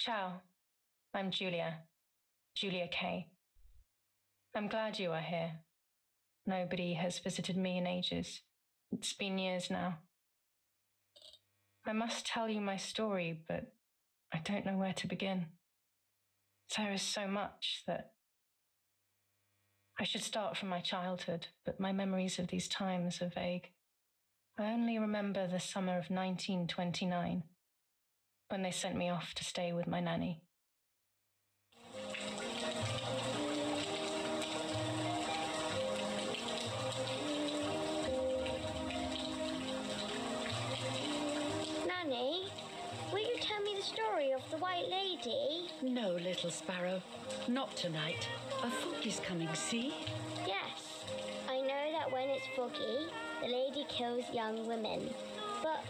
Ciao, I'm Giulia, Giulia K. I'm glad you are here. Nobody has visited me in ages. It's been years now. I must tell you my story, but I don't know where to begin. There is so much that I should start from my childhood, but my memories of these times are vague. I only remember the summer of 1929, when they sent me off to stay with my nanny. Nanny, will you tell me the story of the White Lady? No, little sparrow, not tonight. A fog is coming, see? Yes, I know that when it's foggy, the lady kills young women. But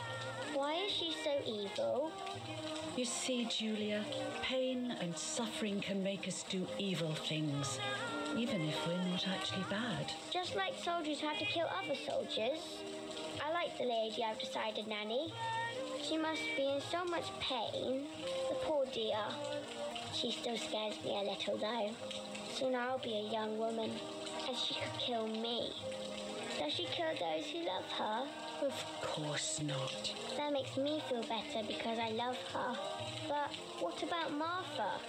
why is she so evil? You see, Giulia, pain and suffering can make us do evil things, even if we're not actually bad. Just like soldiers have to kill other soldiers. I like the lady, I've decided, Nanny. She must be in so much pain. The poor dear. She still scares me a little, though. Soon I'll be a young woman, and she could kill me. Does she kill those who love her? Of course not. That makes me feel better because I love her. But what about Martha?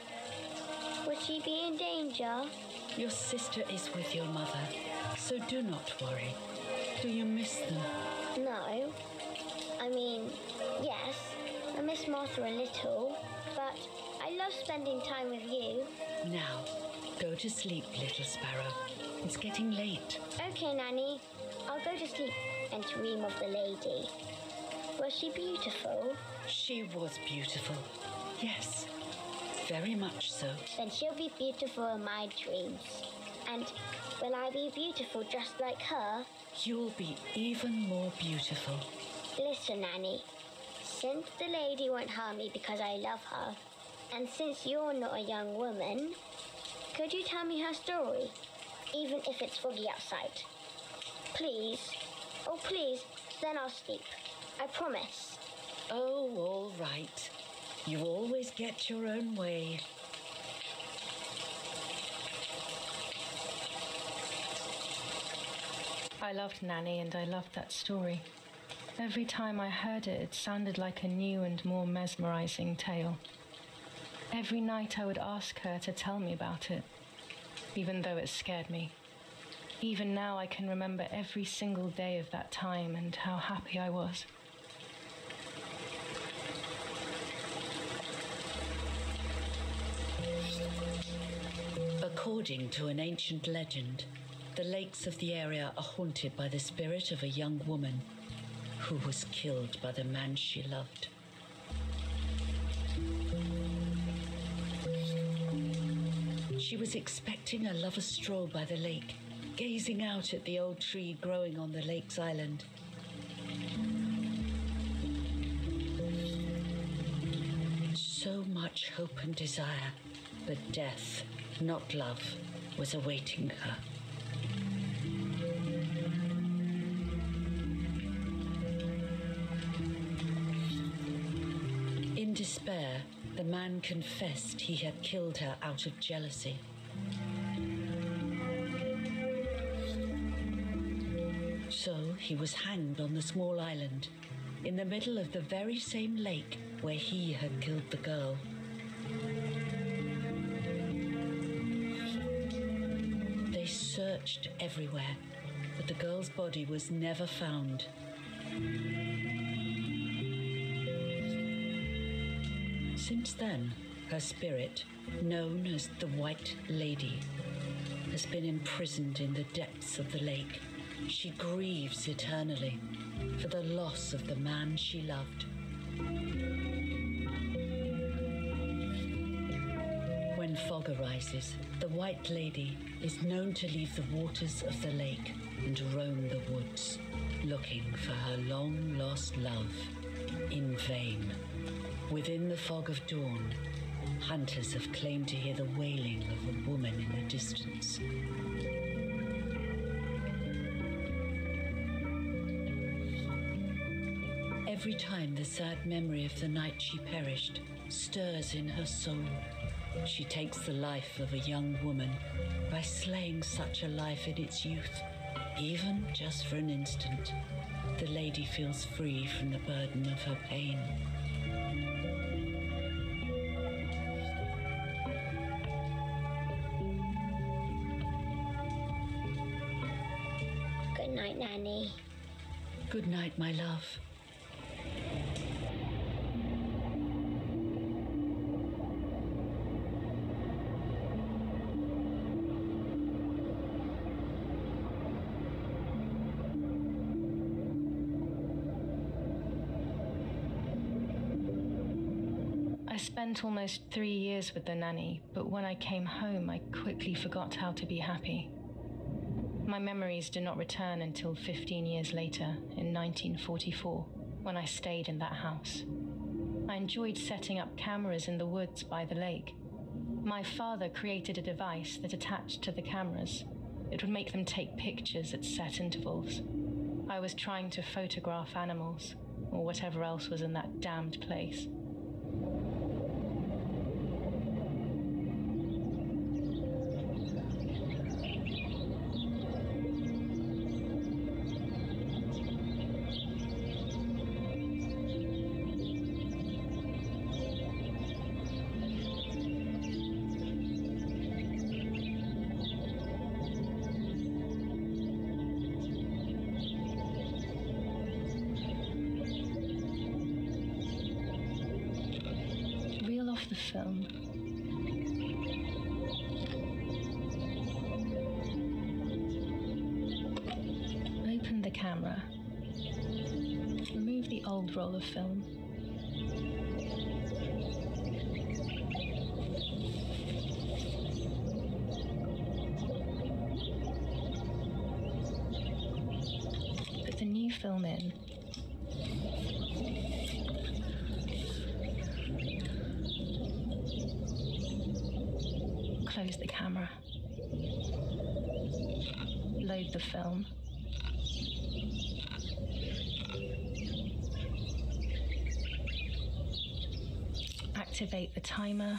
Would she be in danger? Your sister is with your mother, so do not worry. Do you miss them? No. I mean, yes, I miss Martha a little, but I love spending time with you. Now, go to sleep, little sparrow. It's getting late. Okay, Nanny. I'll go to sleep and dream of the lady. Was she beautiful? She was beautiful. Yes, very much so. Then she'll be beautiful in my dreams. And will I be beautiful just like her? You'll be even more beautiful. Listen, Nanny. Since the lady won't harm me because I love her, and since you're not a young woman, could you tell me her story, even if it's foggy outside? Please. Oh, please. Then I'll sleep. I promise. Oh, all right. You always get your own way. I loved Nanny and I loved that story. Every time I heard it, it sounded like a new and more mesmerizing tale. Every night I would ask her to tell me about it, even though it scared me. Even now I can remember every single day of that time and how happy I was. According to an ancient legend, the lakes of the area are haunted by the spirit of a young woman who was killed by the man she loved. She was expecting a lover's stroll by the lake, gazing out at the old tree growing on the lake's island. So much hope and desire, but death, not love, was awaiting her. In despair, the man confessed he had killed her out of jealousy. So he was hanged on the small island, in the middle of the very same lake where he had killed the girl. They searched everywhere, but the girl's body was never found. Since then, her spirit, known as the White Lady, has been imprisoned in the depths of the lake. She grieves eternally for the loss of the man she loved. When fog arises, the White Lady is known to leave the waters of the lake and roam the woods, looking for her long-lost love in vain. Within the fog of dawn, hunters have claimed to hear the wailing of a woman in the distance. Every time the sad memory of the night she perished stirs in her soul, she takes the life of a young woman by slaying such a life in its youth. Even just for an instant, the lady feels free from the burden of her pain. Good night, Nanny. Good night, my love. I spent almost 3 years with the nanny, but when I came home, I quickly forgot how to be happy. My memories do not return until 15 years later, in 1944, when I stayed in that house. I enjoyed setting up cameras in the woods by the lake. My father created a device that attached to the cameras. It would make them take pictures at set intervals. I was trying to photograph animals, or whatever else was in that damned place. Reel off the film. Open the camera. Remove the old roll of film. Put the new film in. Close the camera. Load the film. Activate the timer.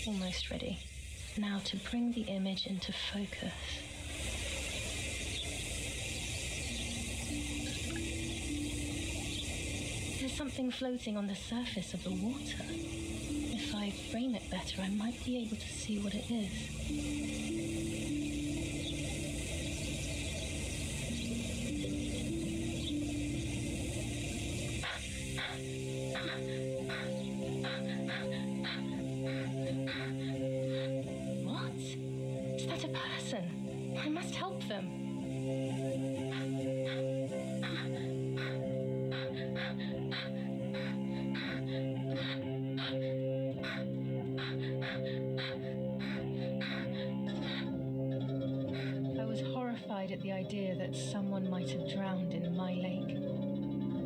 Almost ready. Now to bring the image into focus. There's something floating on the surface of the water. If I frame it better, I might be able to see what it is. What? Is that a person? I must help them. I was horrified at the idea that someone might have drowned in my lake.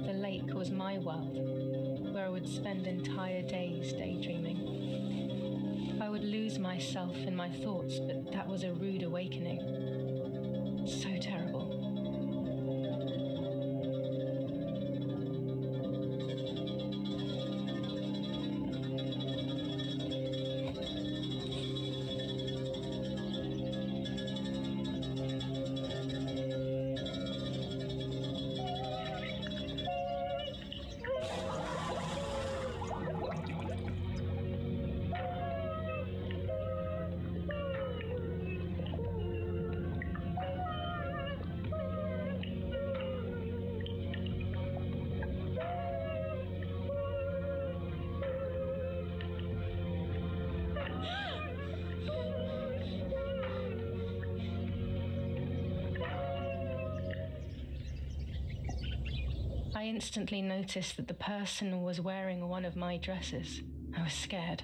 The lake was my world, where I would spend entire days daydreaming. I would lose myself in my thoughts, but that was a rude awakening. So terrible. I instantly noticed that the person was wearing one of my dresses. I was scared.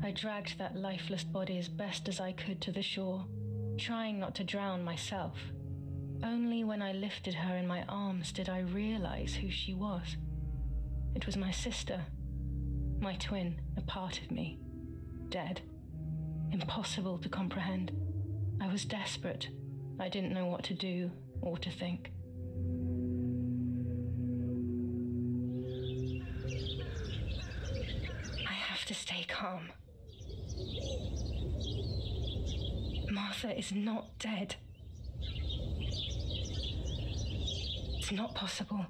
I dragged that lifeless body as best as I could to the shore, trying not to drown myself. Only when I lifted her in my arms did I realize who she was. It was my sister, my twin, a part of me, dead. Impossible to comprehend. I was desperate. I didn't know what to do or to think. I have to stay calm. Martha is not dead. It's not possible.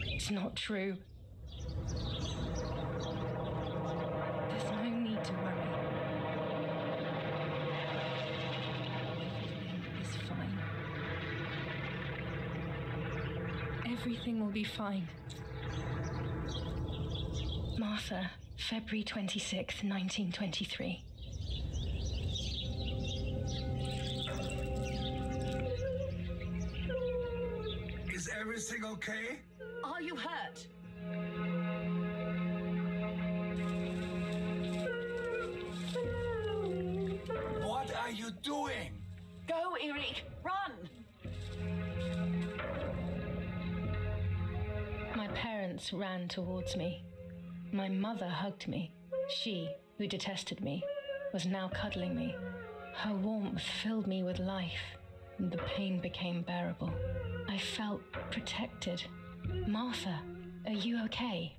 It's not true. There's no need to worry. Everything is fine. Everything will be fine. Martha, February 26th, 1923. Is everything okay? Are you hurt? What are you doing? Go, Eric! Run! My parents ran towards me. My mother hugged me. She, who detested me, was now cuddling me. Her warmth filled me with life, and the pain became bearable. I felt protected. Martha, are you okay?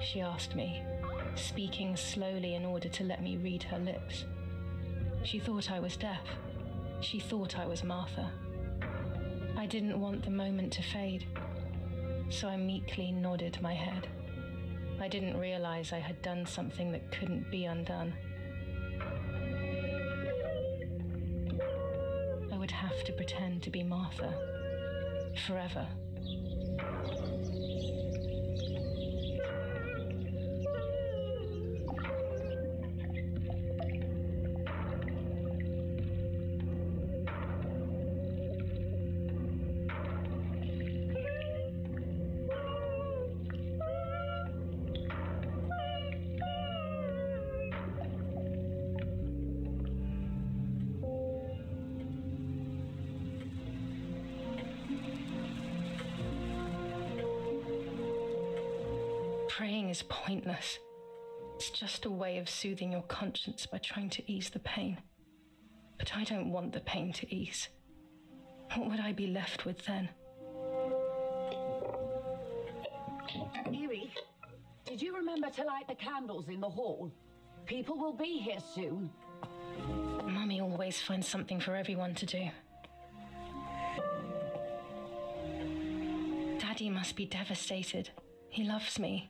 She asked me, speaking slowly in order to let me read her lips. She thought I was deaf. She thought I was Martha. I didn't want the moment to fade, so I meekly nodded my head. I didn't realize I had done something that couldn't be undone. I would have to pretend to be Martha forever. Praying is pointless. It's just a way of soothing your conscience by trying to ease the pain. But I don't want the pain to ease. What would I be left with then? Eerie, did you remember to light the candles in the hall? People will be here soon. Mummy always finds something for everyone to do. Daddy must be devastated. He loves me.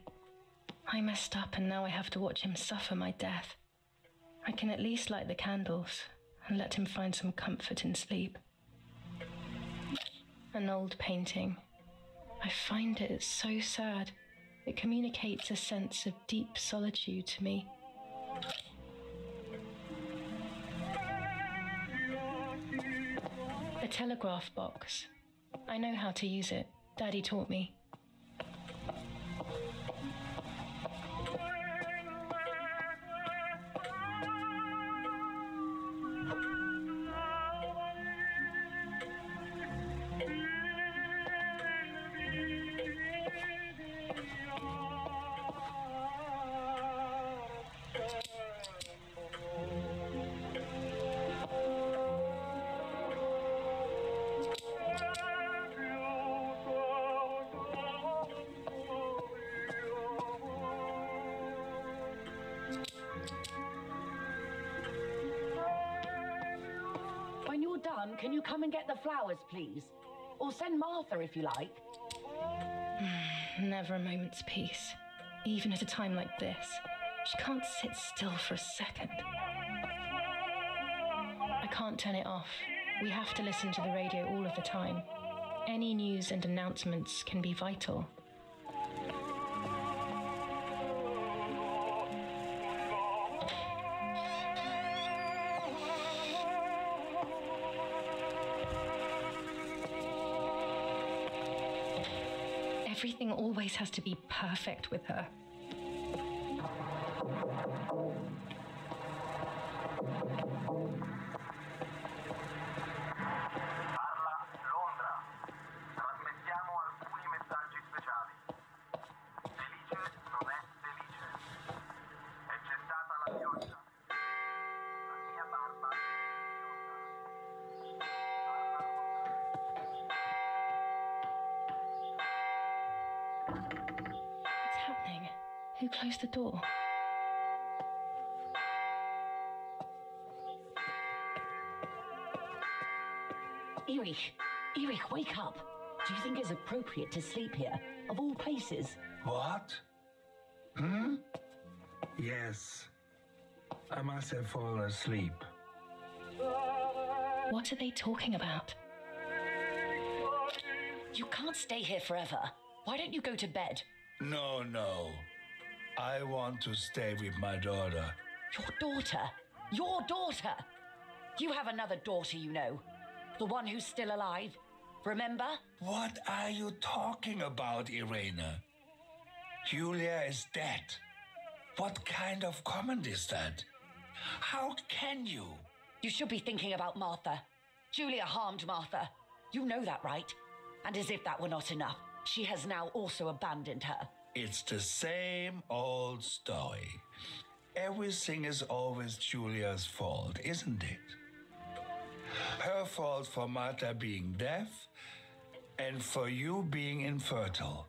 I messed up and now I have to watch him suffer my death. I can at least light the candles and let him find some comfort in sleep. An old painting. I find it so sad. It communicates a sense of deep solitude to me. A telegraph box. I know how to use it. Daddy taught me. When you're done, can you come and get the flowers, please? Or send Martha if you like. Never a moment's peace. Even at a time like this. She can't sit still for a second. I can't turn it off. We have to listen to the radio all of the time. Any news and announcements can be vital. Everything always has to be perfect with her. What's happening? Who closed the door? Erich, wake up. Do you think it's appropriate to sleep here, of all places? What? Yes. I must have fallen asleep. What are they talking about? You can't stay here forever. Why don't you go to bed? No. I want to stay with my daughter. Your daughter? Your daughter? You have another daughter, you know. The one who's still alive. Remember? What are you talking about, Irena? Giulia is dead. What kind of comment is that? How can you? You should be thinking about Martha. Giulia harmed Martha. You know that, right? And as if that were not enough, she has now also abandoned her. It's the same old story. Everything is always Giulia's fault, isn't it? Her fault for Martha being deaf and for you being infertile.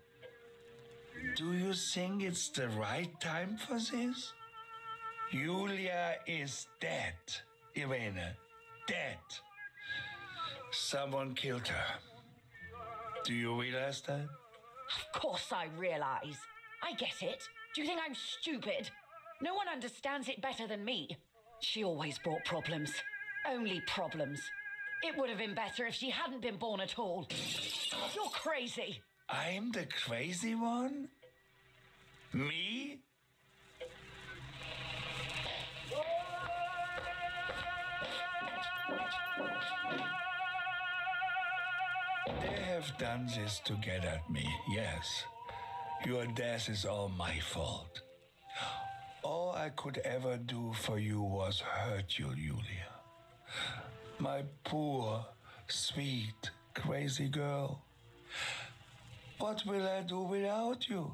Do you think it's the right time for this? Giulia is dead, Irene. Dead. Someone killed her. Do you realize that? Of course I realize. I get it. Do you think I'm stupid? No one understands it better than me. She always brought problems. Only problems. It would have been better if she hadn't been born at all. You're crazy. I'm the crazy one? Me? They have done this to get at me, yes. Your death is all my fault. All I could ever do for you was hurt you, Giulia. My poor, sweet, crazy girl. What will I do without you?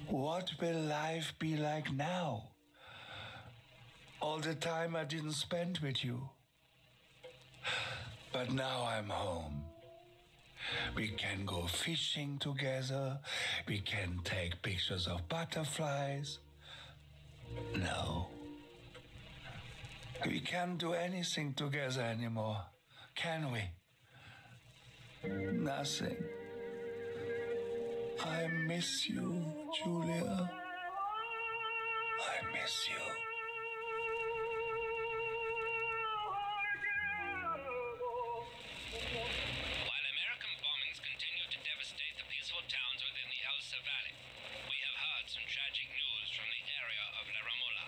What will life be like now? All the time I didn't spend with you. But now I'm home. We can go fishing together. We can take pictures of butterflies. No. We can't do anything together anymore, can we? Nothing. I miss you, Giulia. I miss you. While American bombings continue to devastate the peaceful towns within the Elsa Valley, we have heard some tragic news from the area of La Ramola.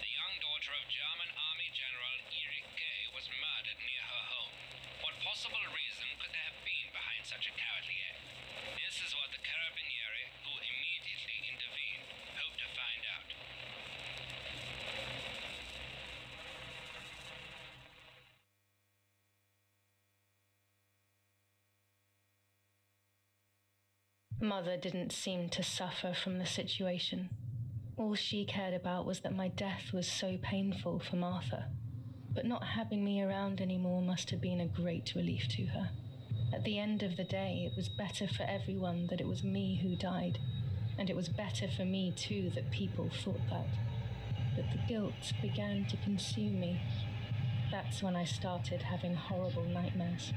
The young daughter of German Army General Erich K. was murdered near her home. What possible reason could there have been behind such a cowardly act? This is what the Carabinieri, who immediately intervened, hope to find out. Mother didn't seem to suffer from the situation. All she cared about was that my death was so painful for Martha. But not having me around anymore must have been a great relief to her. At the end of the day, it was better for everyone that it was me who died. And it was better for me too that people thought that. But the guilt began to consume me. That's when I started having horrible nightmares.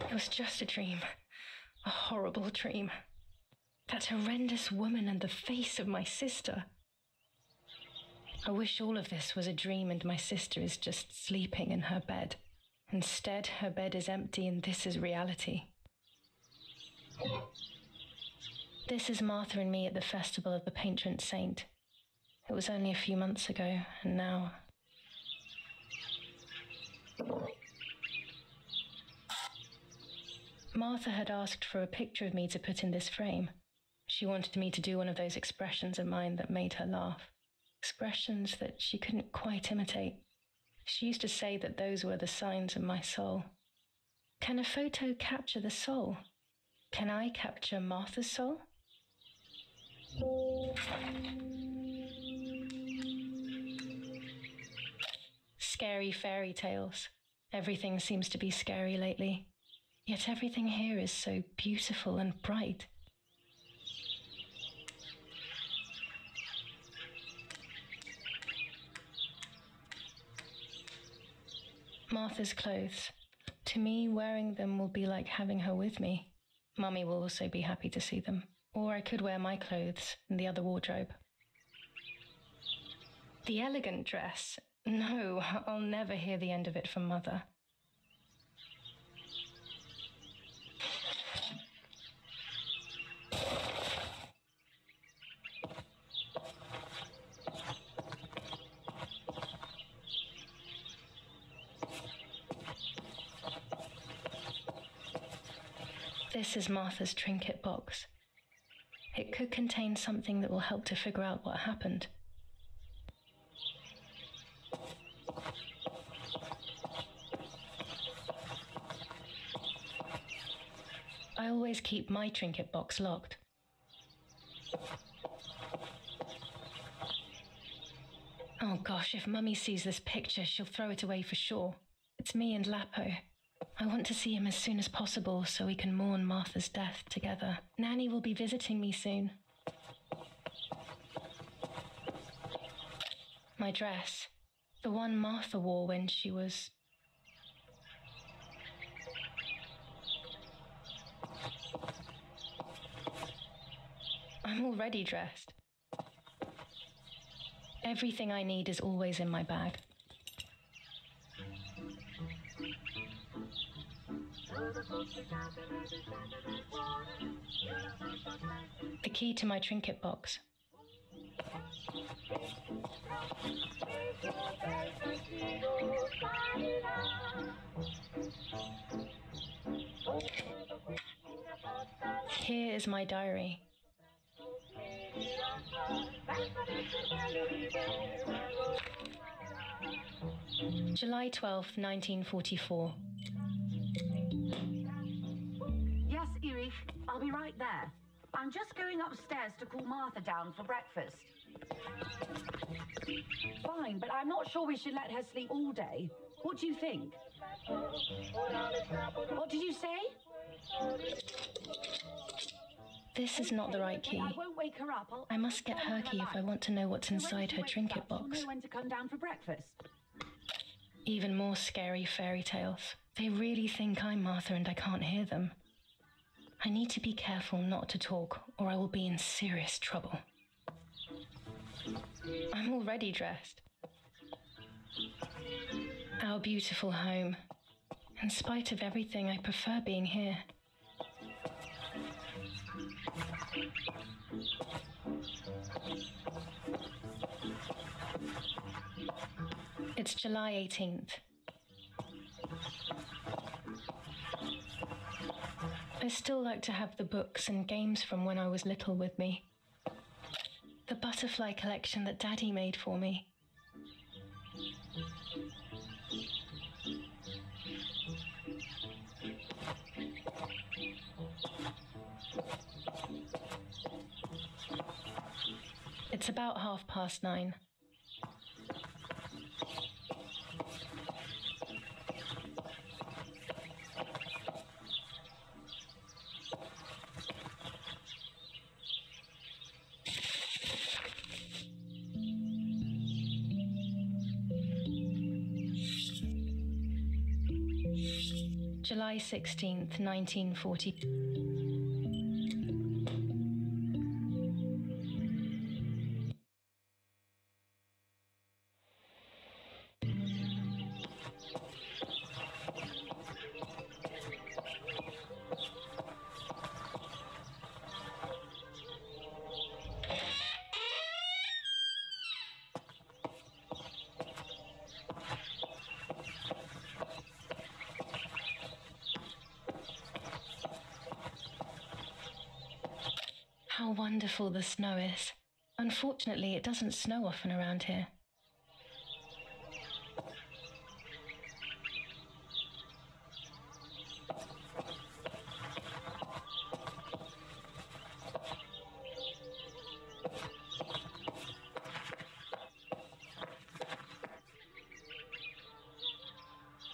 It was just a dream. A horrible dream. That horrendous woman and the face of my sister. I wish all of this was a dream and my sister is just sleeping in her bed. Instead, her bed is empty and this is reality. This is Martha and me at the festival of the patron saint. It was only a few months ago, and now... Martha had asked for a picture of me to put in this frame. She wanted me to do one of those expressions of mine that made her laugh. Expressions that she couldn't quite imitate. She used to say that those were the signs of my soul. Can a photo capture the soul? Can I capture Martha's soul? Scary fairy tales. Everything seems to be scary lately. Yet everything here is so beautiful and bright. Martha's clothes. To me, wearing them will be like having her with me. Mummy will also be happy to see them. Or I could wear my clothes in the other wardrobe. The elegant dress. No, I'll never hear the end of it from Mother. This is Martha's trinket box. It could contain something that will help to figure out what happened. I always keep my trinket box locked. Oh gosh, if Mummy sees this picture, she'll throw it away for sure. It's me and Lapo. I want to see him as soon as possible so we can mourn Martha's death together. Nanny will be visiting me soon. My dress. The one Martha wore when she was... I'm already dressed. Everything I need is always in my bag. The key to my trinket box. Here is my diary. July 12th, 1944. Yes, Erich, I'll be right there. I'm just going upstairs to call Martha down for breakfast. Fine, but I'm not sure we should let her sleep all day. What do you think? What did you say? This is not the right key. I won't wake her up. I must get her key if I want to know what's inside her trinket box. She'll know when to come down for breakfast. Even more scary fairy tales. They really think I'm Martha and I can't hear them. I need to be careful not to talk or I will be in serious trouble. I'm already dressed. Our beautiful home. In spite of everything, I prefer being here. It's July 18th. I still like to have the books and games from when I was little with me. The butterfly collection that Daddy made for me. It's about 9:30. July 16th, 1940. How wonderful the snow is. Unfortunately, it doesn't snow often around here.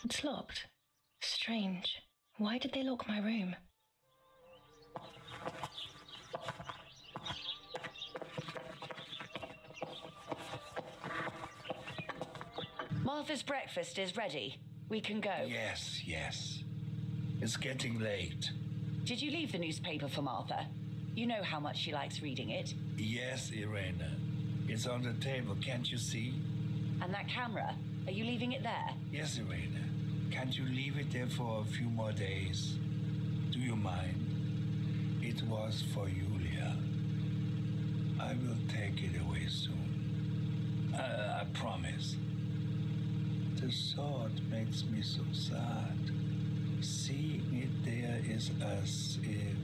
It's locked. Strange. Why did they lock my room? Martha's breakfast is ready. We can go. Yes, yes. It's getting late. Did you leave the newspaper for Martha? You know how much she likes reading it. Yes, Irena. It's on the table, can't you see? And that camera, are you leaving it there? Yes, Irena. Can't you leave it there for a few more days? Do you mind? It was for Giulia. I will take it away soon. I promise. The thought makes me so sad. Seeing it there is as if...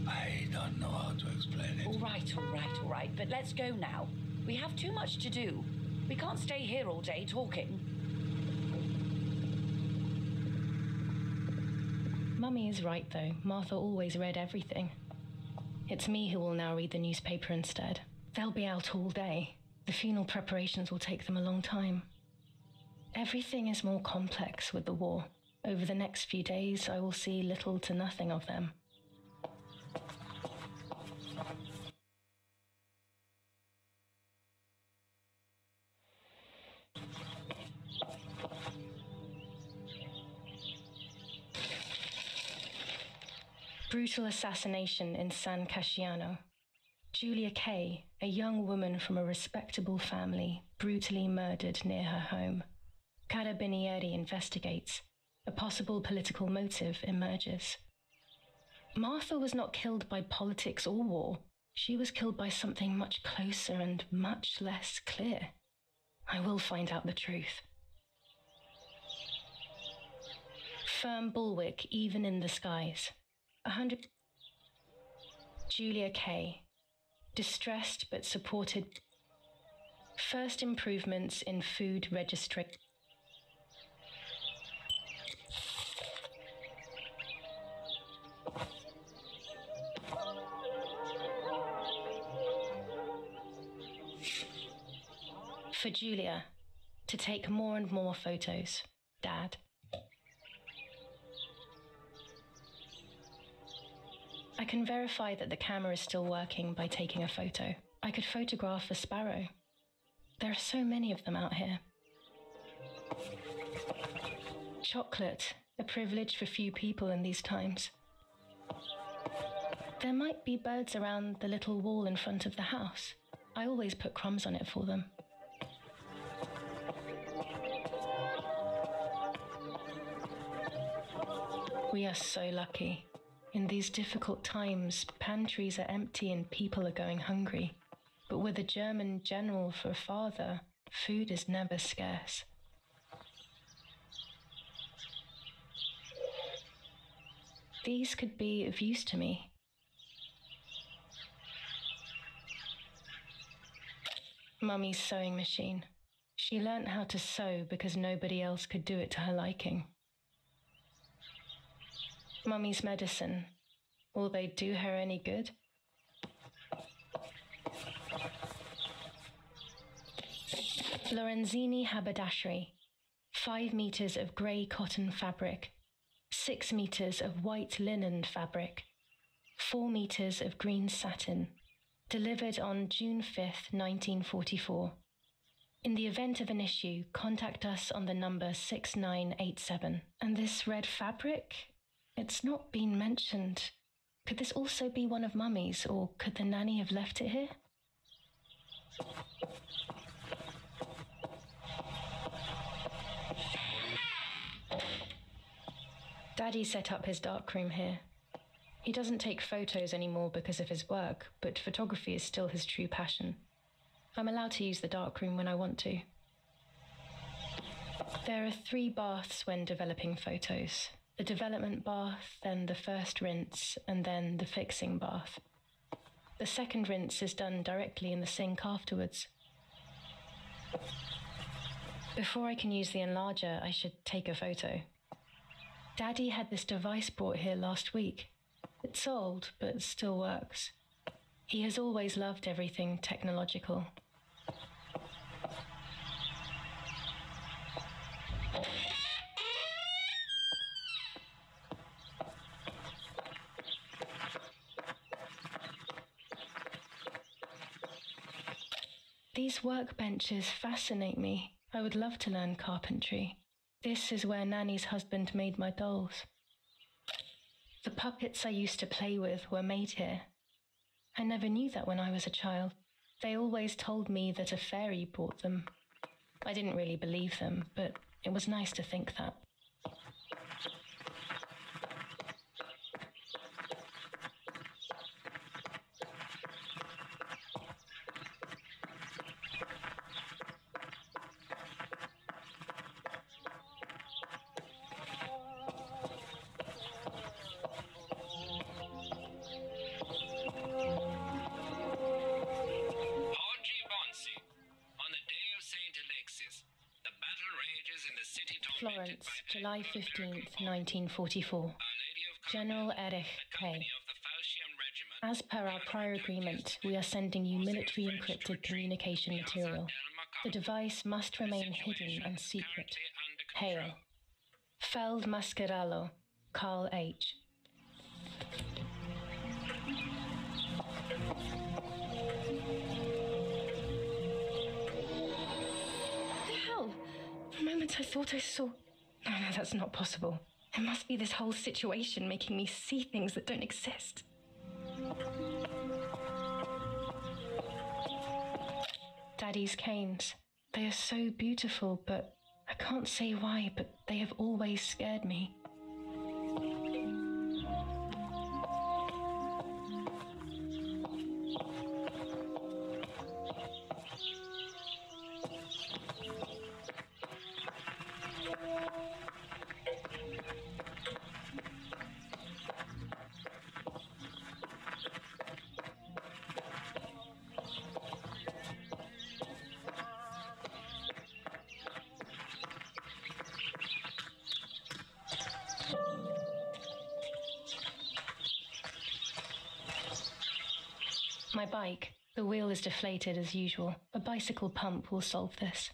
I don't know how to explain it. All right. But let's go now. We have too much to do. We can't stay here all day talking. Mummy is right, though. Martha always read everything. It's me who will now read the newspaper instead. They'll be out all day. The funeral preparations will take them a long time. Everything is more complex with the war. Over the next few days, I will see little to nothing of them. Brutal assassination in San Casciano. Giulia K., a young woman from a respectable family, brutally murdered near her home. Carabinieri investigates. A possible political motive emerges. Martha was not killed by politics or war. She was killed by something much closer and much less clear. I will find out the truth. Firm bulwark even in the skies. 100. Giulia K. Distressed but supported. First improvements in food registry. For Giulia, to take more and more photos. Dad. I can verify that the camera is still working by taking a photo. I could photograph a sparrow. There are so many of them out here. Chocolate, a privilege for few people in these times. There might be birds around the little wall in front of the house. I always put crumbs on it for them. We are so lucky. In these difficult times, pantries are empty and people are going hungry. But with a German general for a father, food is never scarce. These could be of use to me. Mummy's sewing machine. She learnt how to sew because nobody else could do it to her liking. Mummy's medicine. Will they do her any good? Lorenzini haberdashery. 5 meters of grey cotton fabric. 6 meters of white linen fabric. 4 meters of green satin. Delivered on June 5th, 1944. In the event of an issue, contact us on the number 6987. And this red fabric? It's not been mentioned. Could this also be one of Mummy's, or could the nanny have left it here? Daddy set up his darkroom here. He doesn't take photos anymore because of his work, but photography is still his true passion. I'm allowed to use the darkroom when I want to. There are 3 baths when developing photos. The development bath, then the first rinse, and then the fixing bath. The second rinse is done directly in the sink afterwards. Before I can use the enlarger, I should take a photo. Daddy had this device brought here last week. It's old, but still works. He has always loved everything technological. These workbenches fascinate me. I would love to learn carpentry. This is where Nanny's husband made my dolls. The puppets I used to play with were made here. I never knew that when I was a child. They always told me that a fairy brought them. I didn't really believe them, but it was nice to think that. Florence, July 15th, 1944. General Erich K. As per our prior agreement, we are sending you military encrypted communication material. The device must remain hidden and secret. Hail. Feldmaskeralo, Carl H. For a moment I thought I saw... No, that's not possible. It must be this whole situation making me see things that don't exist. Daddy's canes. They are so beautiful, but I can't say why, but they have always scared me. My bike. The wheel is deflated as usual. A bicycle pump will solve this.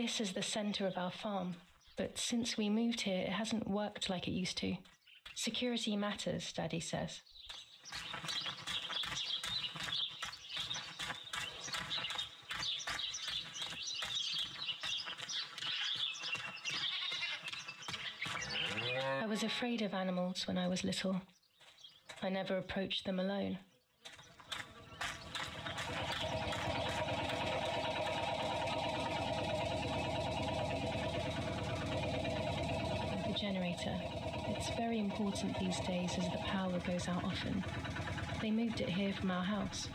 This is the centre of our farm, but since we moved here, it hasn't worked like it used to. Security matters, Daddy says. I was afraid of animals when I was little. I never approached them alone. The generator. It's very important these days as the power goes out often. They moved it here from our house.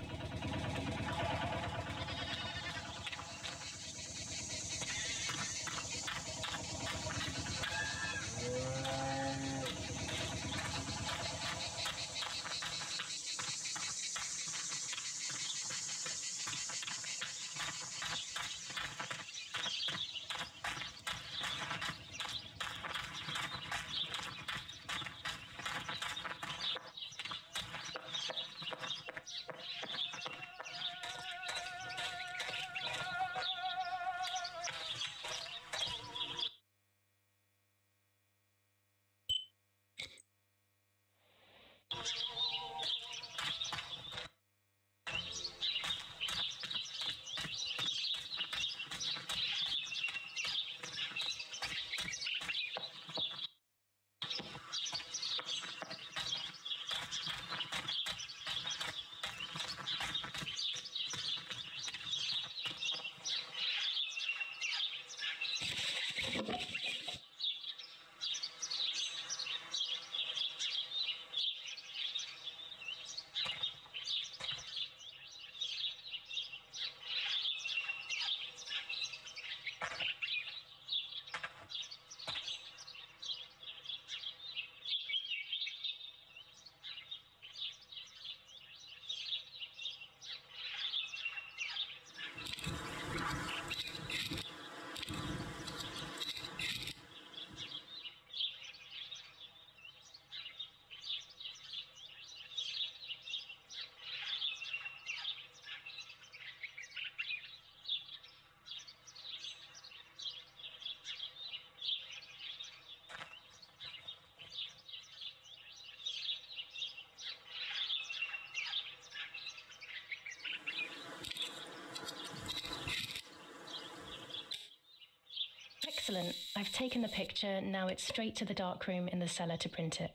Excellent. I've taken the picture. Now it's straight to the darkroom in the cellar to print it.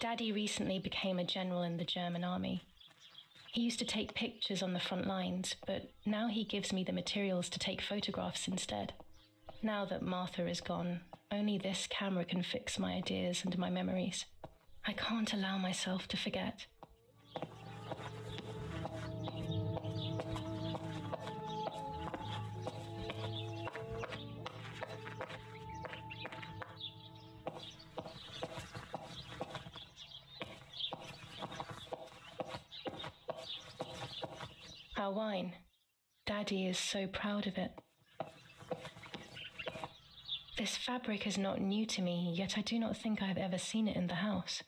Daddy recently became a general in the German army. He used to take pictures on the front lines, but now he gives me the materials to take photographs instead. Now that Martha is gone, only this camera can fix my ideas and my memories. I can't allow myself to forget. Our wine. Daddy is so proud of it. This fabric is not new to me, yet I do not think I have ever seen it in the house.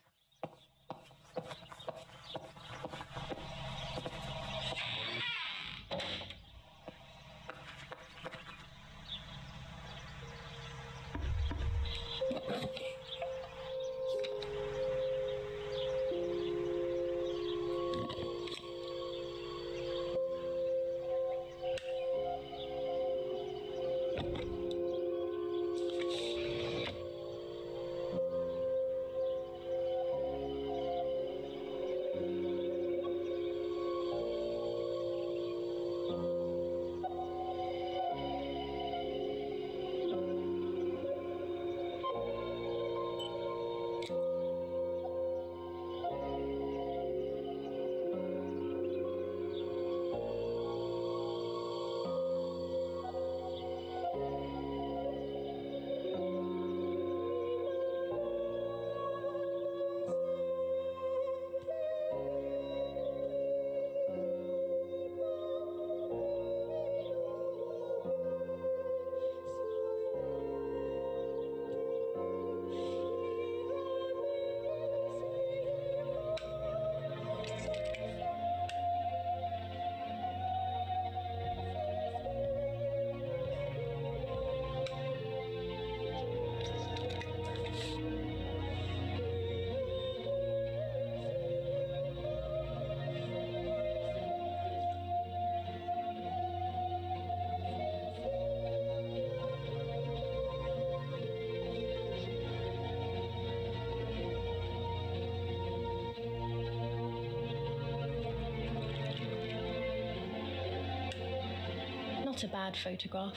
not a bad photograph.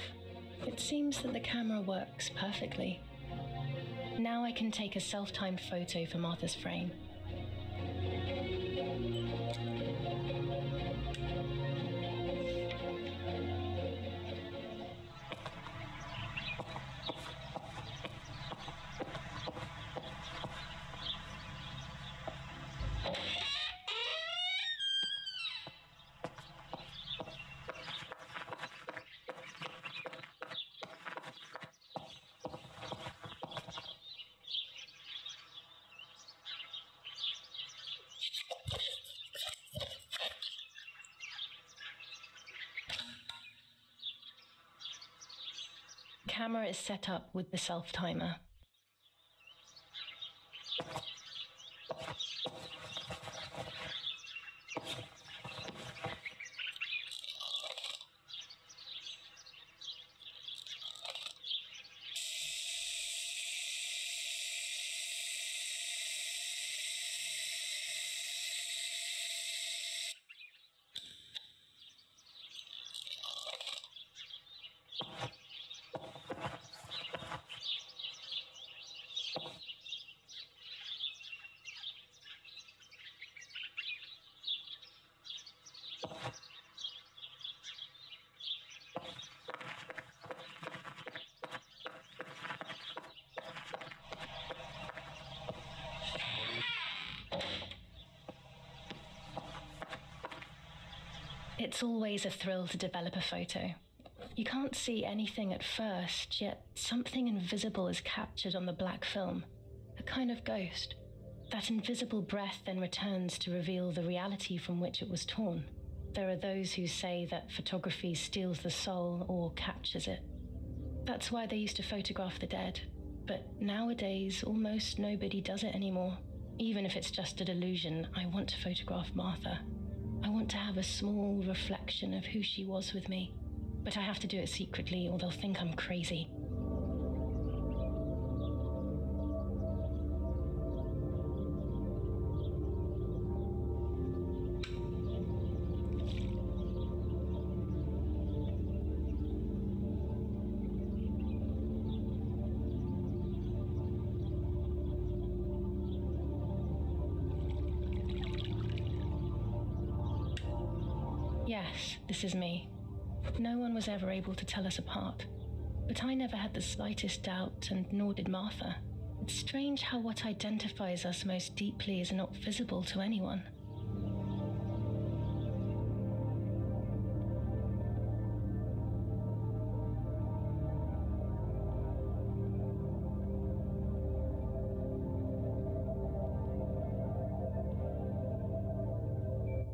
It seems that the camera works perfectly. Now I can take a self-timed photo for Martha's frame. Camera is set up with the self-timer. It's always a thrill to develop a photo. You can't see anything at first, yet something invisible is captured on the black film, a kind of ghost. That invisible breath then returns to reveal the reality from which it was torn. There are those who say that photography steals the soul or captures it. That's why they used to photograph the dead. But nowadays, almost nobody does it anymore. Even if it's just a delusion, I want to photograph Martha. I want to have a small reflection of who she was with me. But I have to do it secretly or they'll think I'm crazy. Yes, this is me. No one was ever able to tell us apart. But I never had the slightest doubt, and nor did Martha. It's strange how what identifies us most deeply is not visible to anyone.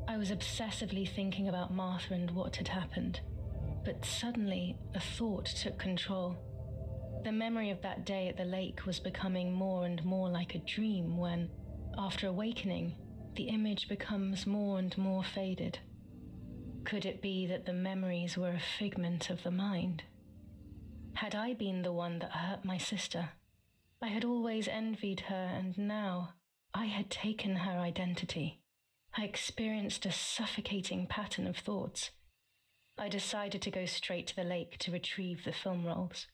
I was obsessively thinking about Martha and what had happened. But suddenly, a thought took control. The memory of that day at the lake was becoming more and more like a dream when, after awakening, the image becomes more and more faded. Could it be that the memories were a figment of the mind? Had I been the one that hurt my sister? I had always envied her, and now I had taken her identity. I experienced a suffocating pattern of thoughts. I decided to go straight to the lake to retrieve the film rolls.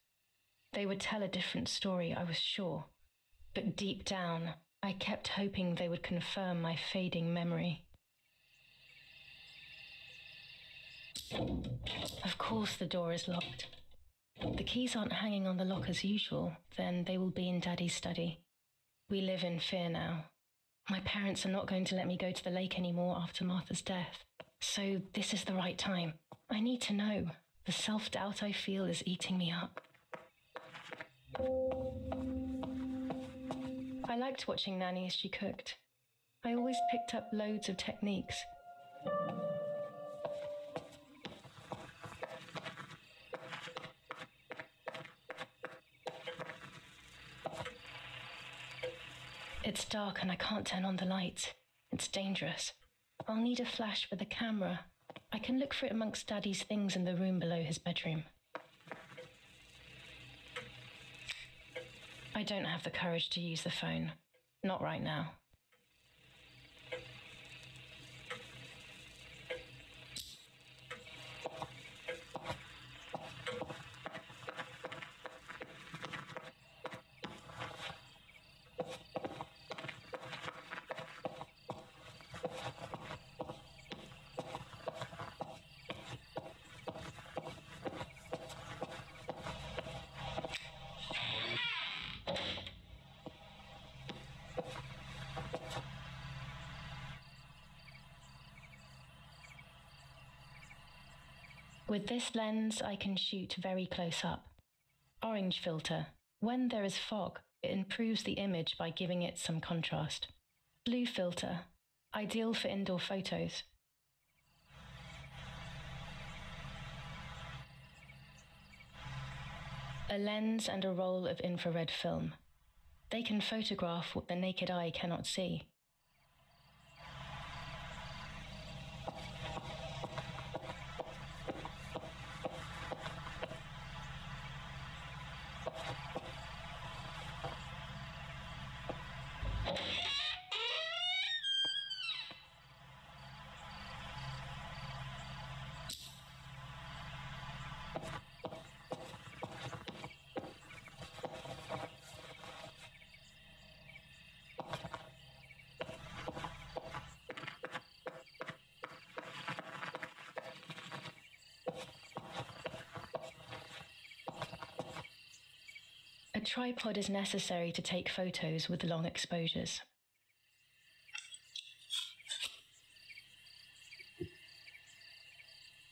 They would tell a different story, I was sure. But deep down, I kept hoping they would confirm my fading memory. Of course the door is locked. The keys aren't hanging on the lock as usual, then they will be in Daddy's study. We live in fear now. My parents are not going to let me go to the lake anymore after Martha's death. So this is the right time. I need to know. The self-doubt I feel is eating me up. I liked watching Nanny as she cooked. I always picked up loads of techniques. It's dark and I can't turn on the lights. It's dangerous. I'll need a flash for the camera. I can look for it amongst Daddy's things in the room below his bedroom. I don't have the courage to use the phone. Not right now. With this lens, I can shoot very close up. Orange filter. When there is fog, it improves the image by giving it some contrast. Blue filter. Ideal for indoor photos. A lens and a roll of infrared film. They can photograph what the naked eye cannot see. A tripod is necessary to take photos with long exposures.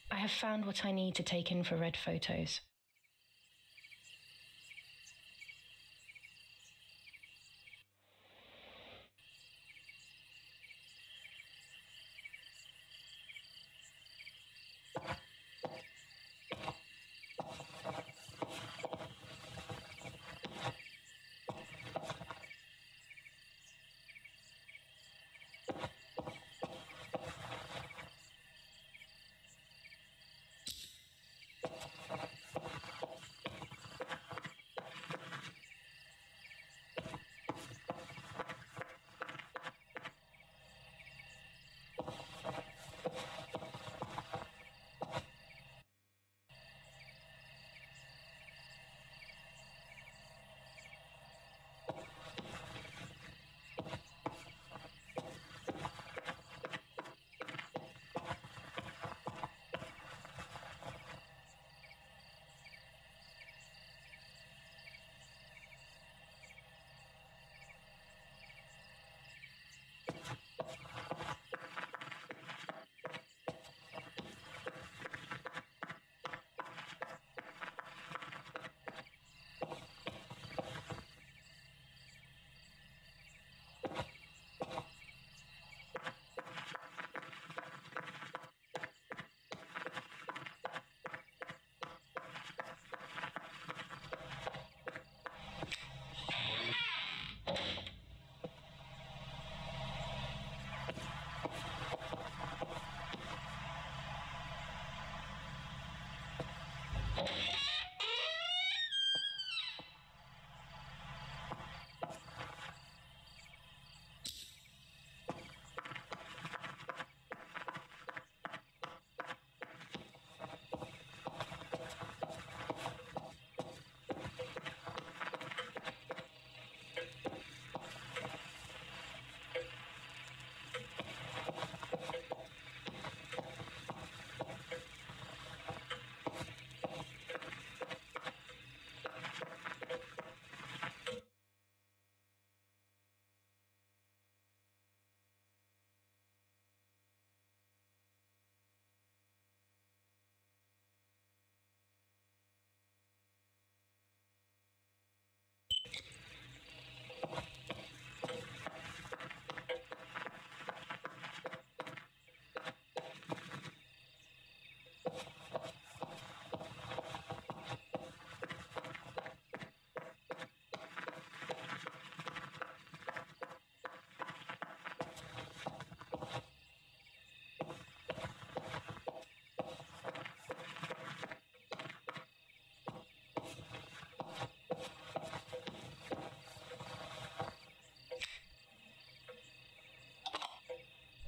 I have found what I need to take infrared photos.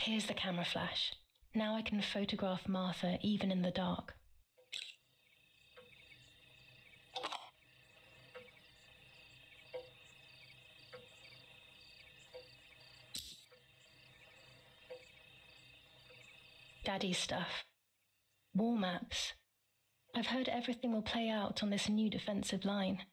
Here's the camera flash. Now I can photograph Martha even in the dark. Daddy's stuff. War maps. I've heard everything will play out on this new defensive line.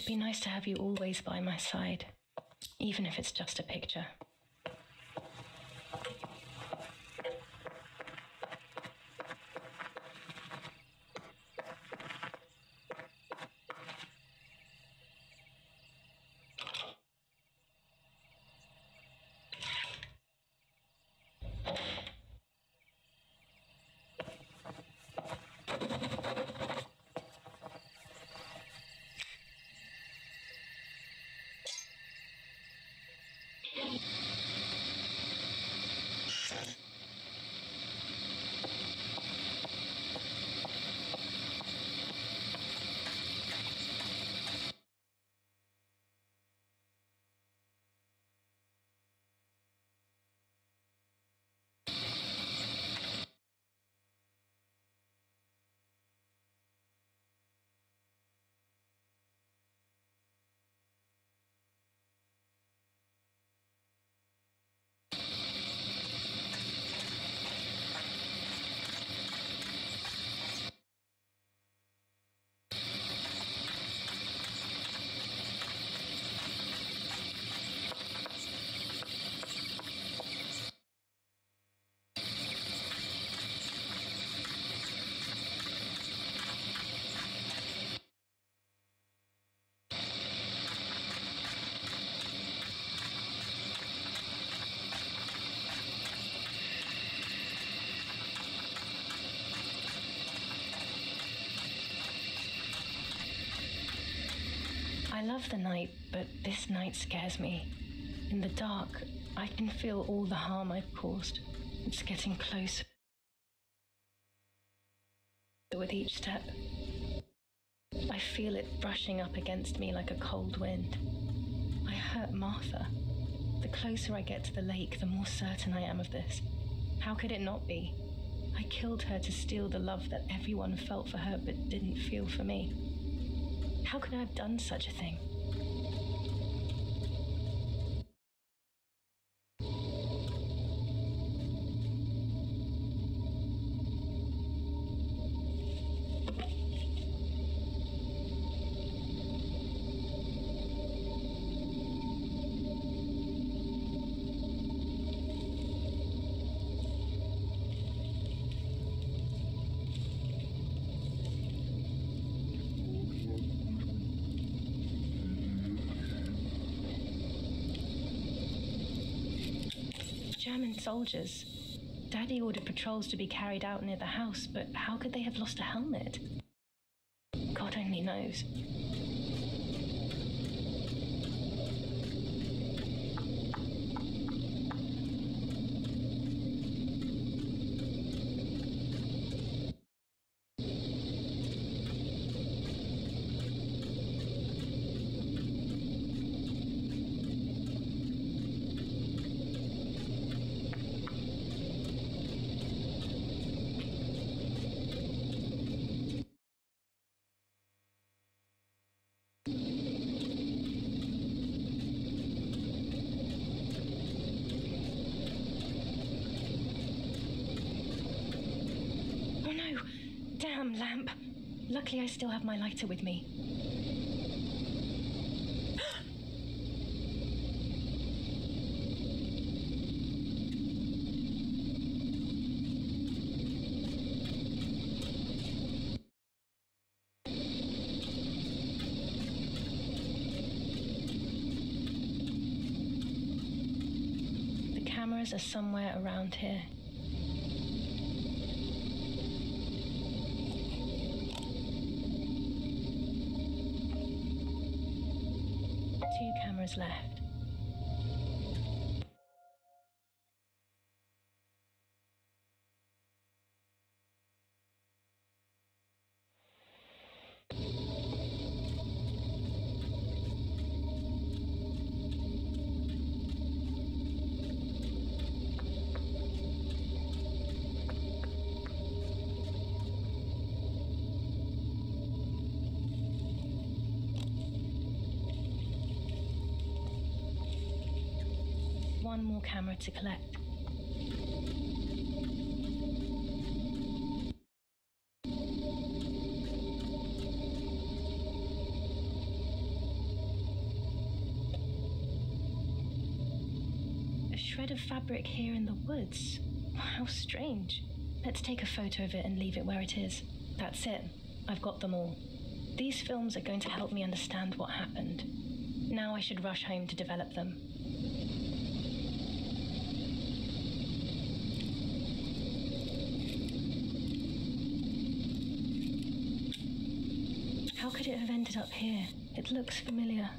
be nice to have you always by my side, even if it's just a picture. I love the night, but this night scares me. In the dark, I can feel all the harm I've caused. It's getting closer with each step. I feel it brushing up against me like a cold wind. I hurt Martha. The closer I get to the lake, the more certain I am of this. How could it not be? I killed her to steal the love that everyone felt for her but didn't feel for me. How could I have done such a thing? German soldiers. Daddy ordered patrols to be carried out near the house, but how could they have lost a helmet? God only knows. Damn lamp. Luckily I still have my lighter with me. The cameras are somewhere around here. Left. One more camera to collect. shred of fabric here in the woods. How strange. Let's take a photo of it and leave it where it is. That's it. I've got them all. These films are going to help me understand what happened. Now I should rush home to develop them. How could it have ended up here? It looks familiar.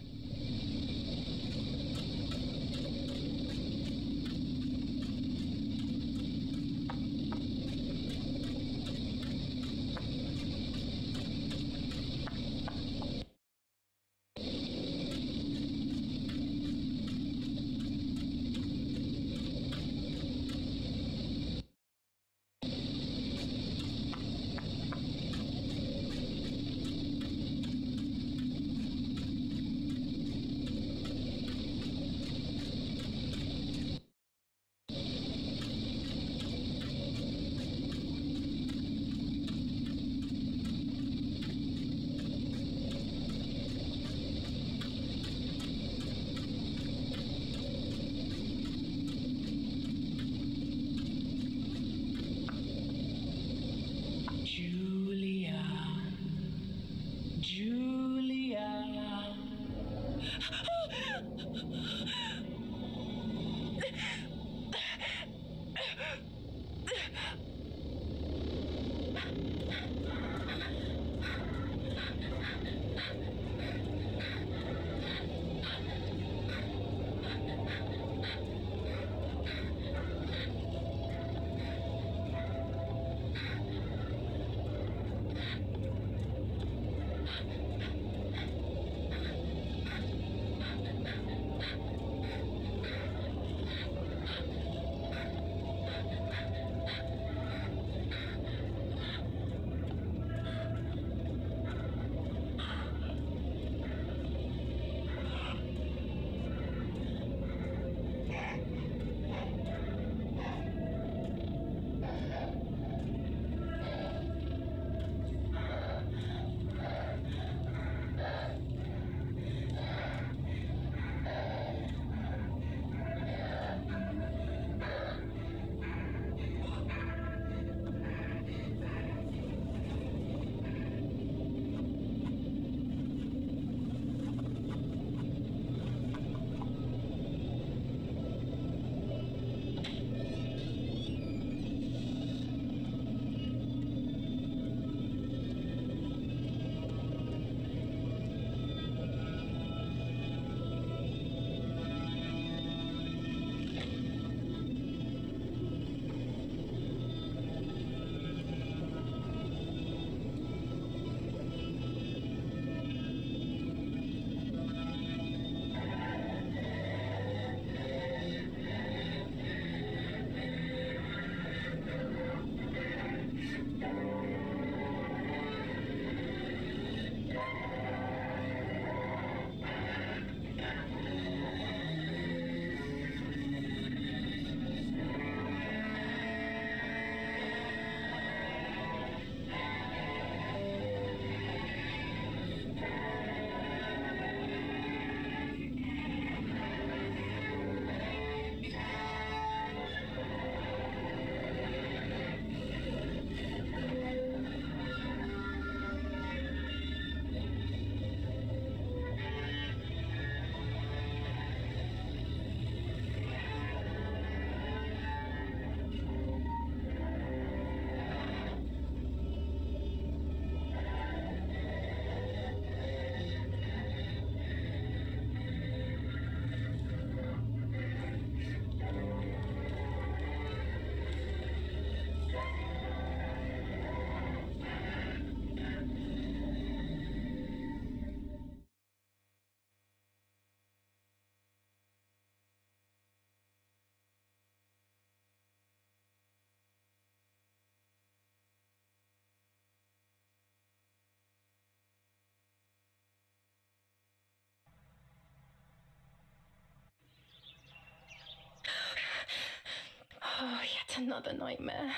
Oh, yet another nightmare.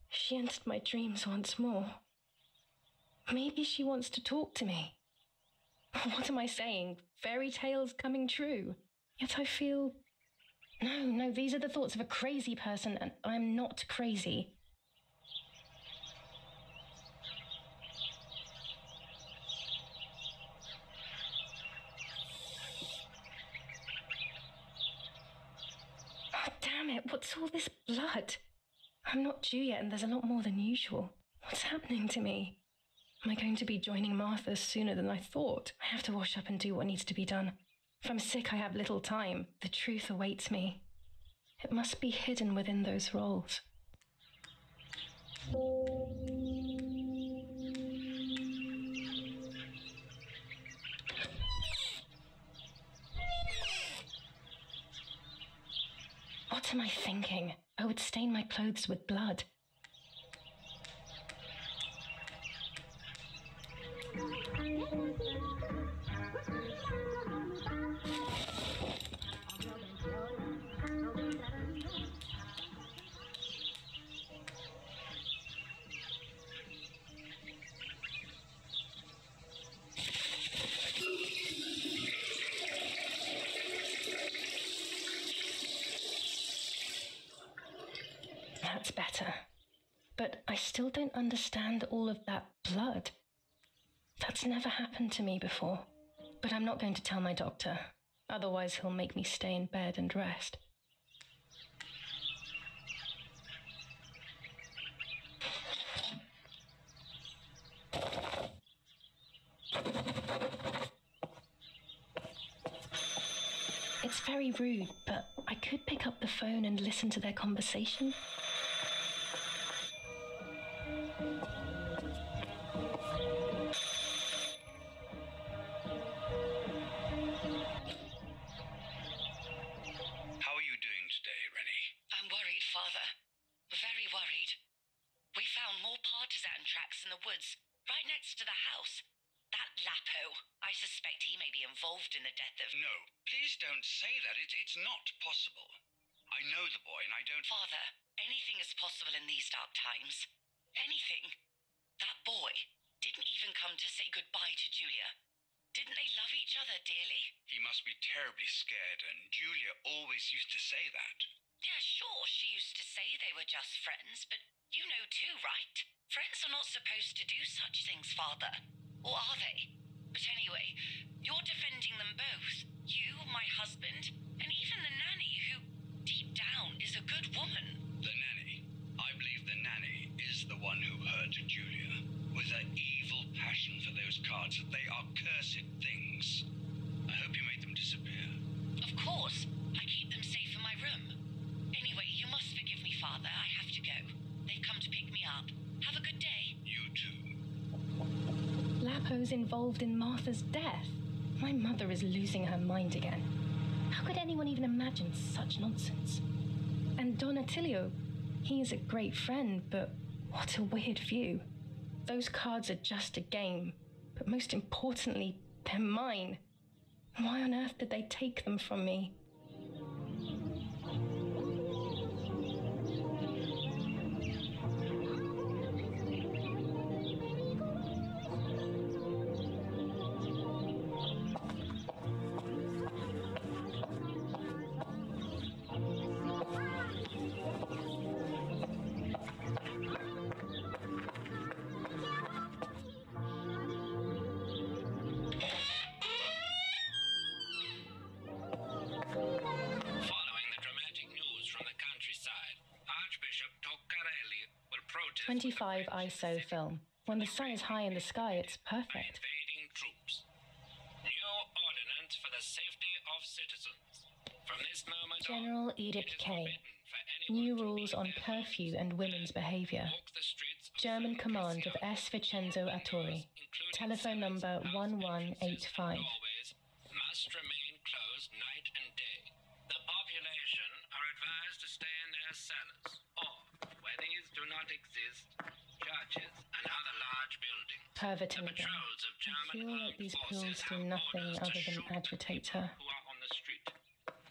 She entered my dreams once more. Maybe she wants to talk to me. What am I saying? Fairy tales coming true. Yet I feel No, these are the thoughts of a crazy person, and I'm not crazy. Oh, damn it, what's all this blood? I'm not due yet, and there's a lot more than usual. What's happening to me? Am I going to be joining Martha sooner than I thought? I have to wash up and do what needs to be done. If I'm sick, I have little time. The truth awaits me. It must be hidden within those rolls. What am I thinking? I would stain my clothes with blood. That's better. But I still don't understand all of that blood. That's never happened to me before. But I'm not going to tell my doctor. Otherwise, he'll make me stay in bed and rest. It's very rude, but I could pick up the phone and listen to their conversation. How are you doing today, Rennie? I'm worried, Father. Very worried. We found more partisan tracks in the woods, right next to the house. That Lapo, I suspect he may be involved in the death of... No, please don't say that. It's not possible. I know the boy and I don't... Father, anything is possible in these dark times. Anything. That boy didn't even come to say goodbye to Giulia. Didn't they love each other dearly? He must be terribly scared, and Giulia always used to say that. Yeah, sure, she used to say they were just friends, but you know too, right? Friends are not supposed to do such things, Father. Or are they? But anyway, you're defending them both. You, my husband, and even the nanny, who, deep down, is a good woman. The nanny. I believe the nanny is the one who hurt Giulia. With her evil passion for those cards, that they are cursed things. I hope you made them disappear. Of course. I keep them safe in my room. Anyway, you must forgive me, Father. I have to go. They've come to pick me up. Have a good day. You too. Lapo's involved in Martha's death. My mother is losing her mind again. How could anyone even imagine such nonsense? And Don Attilio, he is a great friend, but what a weird view. Those cards are just a game, but most importantly, they're mine. Why on earth did they take them from me? Following the dramatic news from the countryside, Archbishop Toccarelli will protest 25 ISO film. When the sun is high in the sky, it's perfect. invading troops. New ordinance for the safety of citizens. From this moment General on, Edict it is K. forbidden for anyone New to rules leave on their curfew homes and women's behavior. walk the streets of German San command of Cassiano. S. Vincenzo Attori. Including Telephone cellars, number house entrances, 1185. and doorways must remain closed night and day. The population are advised to stay in their cellars, or, where these do not exist, churches and other large buildings. Perverting The again. patrols of I German feel like armed these forces pills do have nothing orders to other than shoot the agitate people her. who are on the street,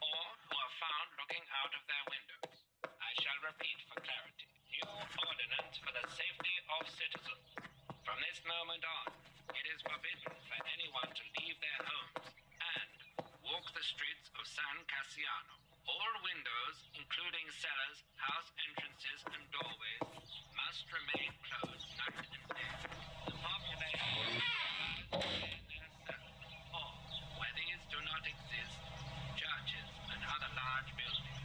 or who are found looking out of their windows. I shall repeat for clarity. New ordinance for the safety of citizens. From this moment on, it is forbidden for anyone to leave their homes and walk the streets of San Cassiano. All windows, including cellars, house entrances, and doorways, must remain closed night and day. The population must stay in their cellars, or, where these do not exist, churches and other large buildings.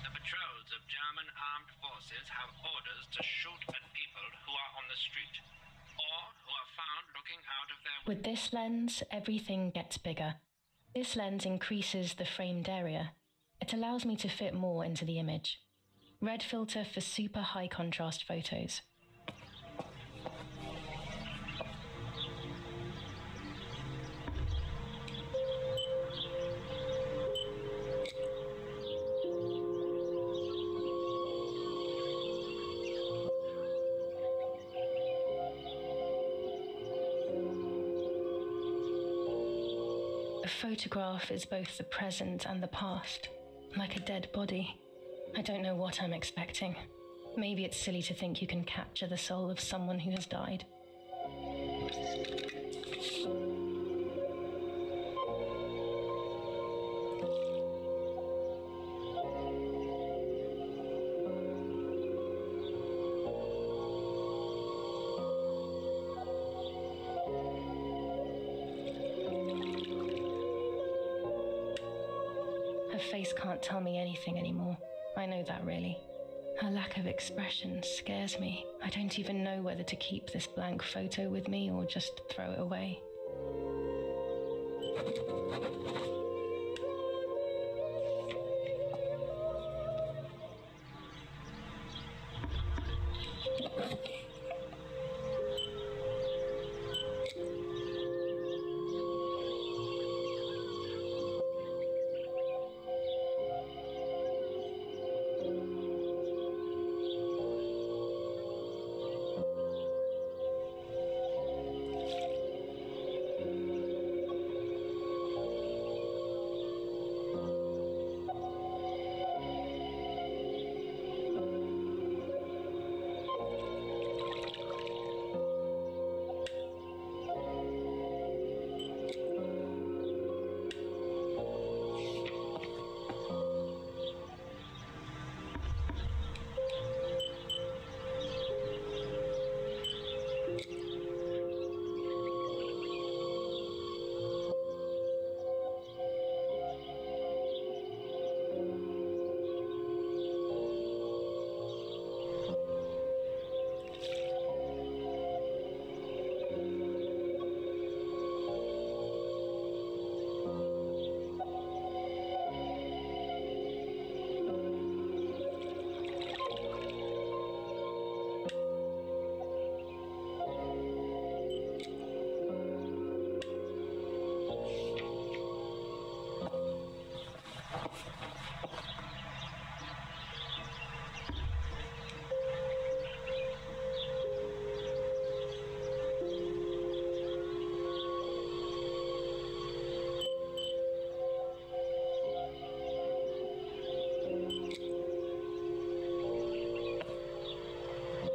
The patrols of German armed forces have orders to shoot at people who are on the street, or who are found looking out of their windows. With this lens, everything gets bigger. This lens increases the framed area. It allows me to fit more into the image. Red filter for super high contrast photos. A photograph is both the present and the past, like a dead body. I don't know what I'm expecting. Maybe it's silly to think you can capture the soul of someone who has died. Her face can't tell me anything anymore. I know that, really. Her lack of expression scares me. I don't even know whether to keep this blank photo with me or just throw it away.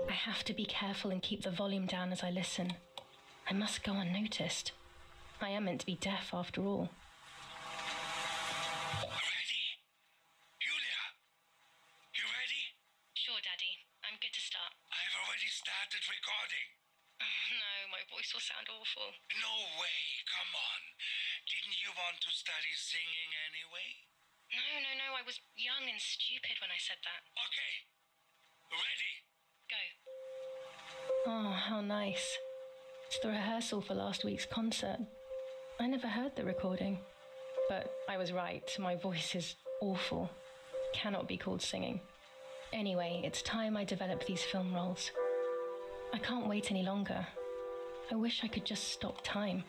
I have to be careful and keep the volume down as I listen. I must go unnoticed. I am meant to be deaf after all. Ready? Giulia, you ready? Sure, Daddy. I'm good to start. I've already started recording. Oh, no, my voice will sound awful. No way, come on. Didn't you want to study singing anyway? No, I was young and stupid when I said that. Okay, ready? Go. Oh, how nice. It's the rehearsal for last week's concert. I never heard the recording. But I was right, my voice is awful. Cannot be called singing. Anyway, it's time I develop these film roles. I can't wait any longer. I wish I could just stop time.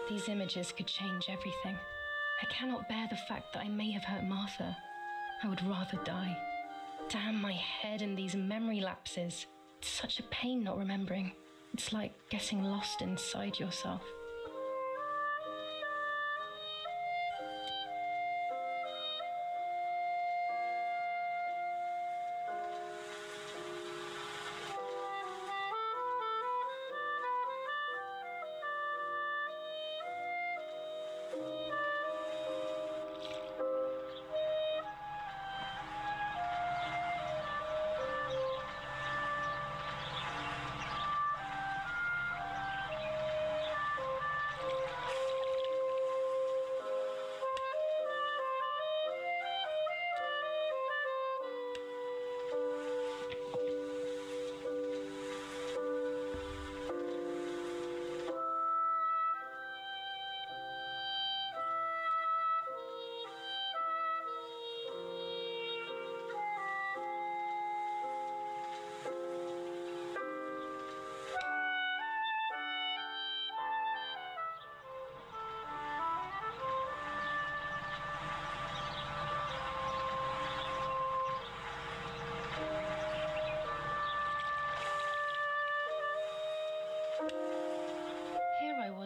These images could change everything. I cannot bear the fact that I may have hurt Martha. I would rather die. Damn my head and these memory lapses. It's such a pain not remembering. It's like getting lost inside yourself.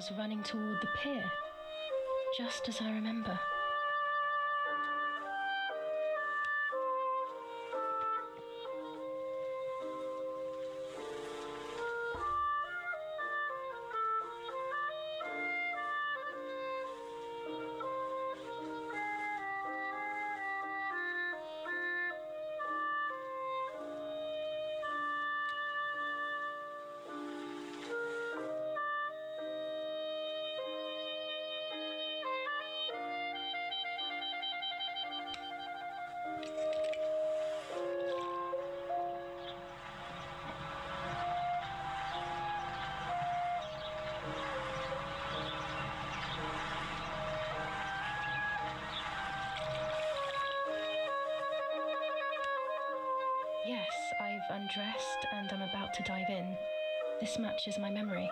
was running toward the pier, just as I remember. Yes, I've undressed and I'm about to dive in. This matches my memory.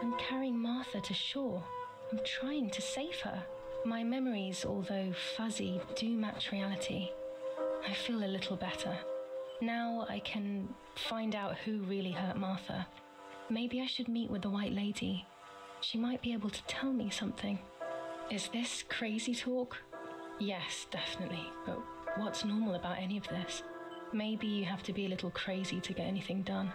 I'm carrying Martha to shore. I'm trying to save her. My memories, although fuzzy, do match reality. I feel a little better. Now I can find out who really hurt Martha. Maybe I should meet with the White Lady. She might be able to tell me something. Is this crazy talk? Yes, definitely. But what's normal about any of this? Maybe you have to be a little crazy to get anything done.